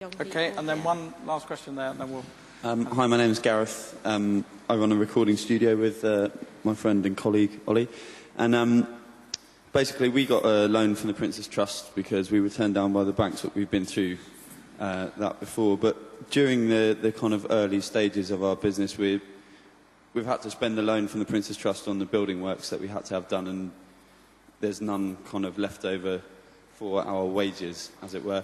Okay, and then one last question there, and then we'll... Hi, my name is Gareth. I run a recording studio with my friend and colleague, Ollie. And basically, we got a loan from the Prince's Trust because we were turned down by the banks. But we've been through that before. But during the kind of early stages of our business, we've had to spend the loan from the Prince's Trust on the building works that we had to have done, and there's none kind of left over for our wages, as it were.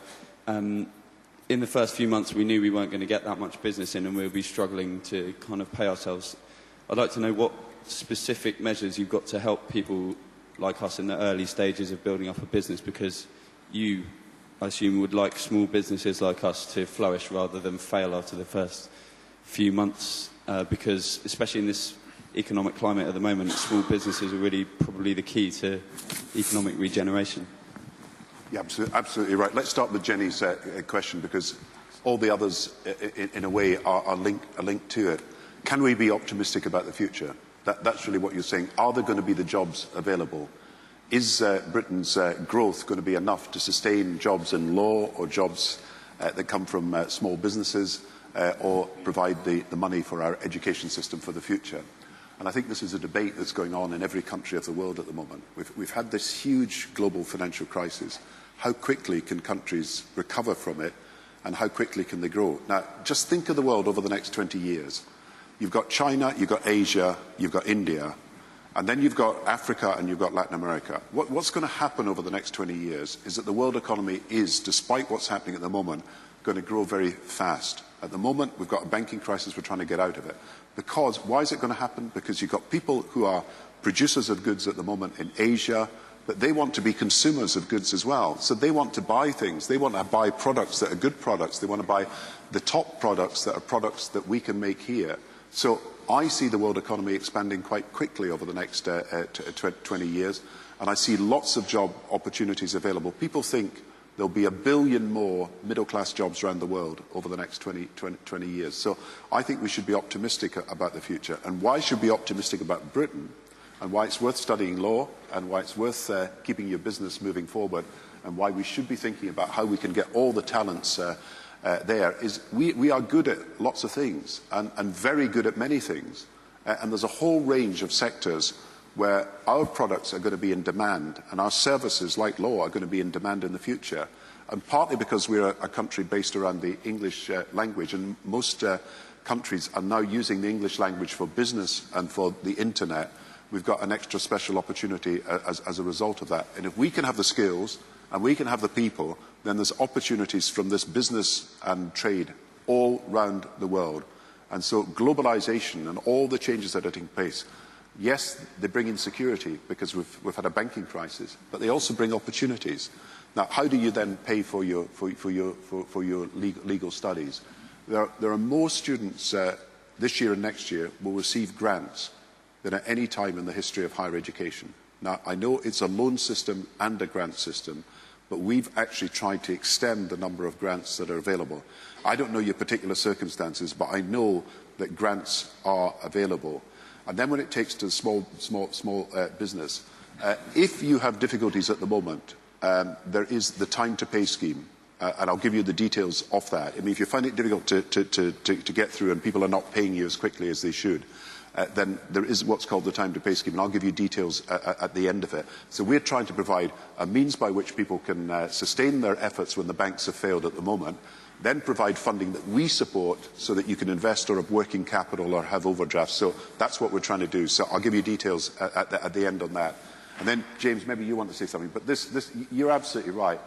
In the first few months, we knew we weren't going to get that much business in, and we'll be struggling to kind of pay ourselves. I'd like to know what specific measures you've got to help people like us in the early stages of building up a business, because you, I assume, would like small businesses like us to flourish rather than fail after the first few months, because especially in this economic climate at the moment, small businesses are really probably the key to economic regeneration. Yeah, absolutely right. Let's start with Jenny's question, because all the others, in a way, are linked to it. Can we be optimistic about the future? That's really what you're saying. Are there going to be the jobs available? Is Britain's growth going to be enough to sustain jobs in law or jobs that come from small businesses or provide the money for our education system for the future? And I think this is a debate that's going on in every country of the world at the moment. We've had this huge global financial crisis. How quickly can countries recover from it, and how quickly can they grow? Now, just think of the world over the next 20 years. You've got China, you've got Asia, you've got India, and then you've got Africa and you've got Latin America. What's going to happen over the next 20 years is that the world economy is, despite what's happening at the moment, going to grow very fast. At the moment, we've got a banking crisis, we're trying to get out of it. Because, why is it going to happen? Because you've got people who are producers of goods at the moment in Asia, but they want to be consumers of goods as well. So they want to buy things. They want to buy products that are good products. They want to buy the top products that are products that we can make here. So I see the world economy expanding quite quickly over the next 20 years, and I see lots of job opportunities available. People think there'll be 1 billion more middle-class jobs around the world over the next 20 years. So I think we should be optimistic about the future. And why should we be optimistic about Britain, and why it's worth studying law, and why it's worth keeping your business moving forward, and why we should be thinking about how we can get all the talents there, is we are good at lots of things, and very good at many things. And there's a whole range of sectors where our products are going to be in demand, and our services, like law, are going to be in demand in the future. And partly because we're a country based around the English language, and most countries are now using the English language for business and for the internet, we've got an extra special opportunity as a result of that. And if we can have the skills, and we can have the people, then there's opportunities from this business and trade all round the world. And so globalisation and all the changes that are taking place, yes, they bring insecurity because we've had a banking crisis, but they also bring opportunities. Now, how do you then pay for your legal studies? There are more students this year and next year will receive grants than at any time in the history of higher education. Now, I know it's a loan system and a grant system, but we've actually tried to extend the number of grants that are available. I don't know your particular circumstances, but I know that grants are available. And then when it takes to small business, if you have difficulties at the moment, there is the time to pay scheme, and I'll give you the details of that. I mean, if you find it difficult to get through and people are not paying you as quickly as they should, then there is what's called the time to pay scheme, and I'll give you details at the end of it. So we're trying to provide a means by which people can sustain their efforts when the banks have failed at the moment, then provide funding that we support so that you can invest or have working capital or have overdrafts. So that's what we're trying to do. So I'll give you details at the end on that. And then, James, maybe you want to say something, but you're absolutely right.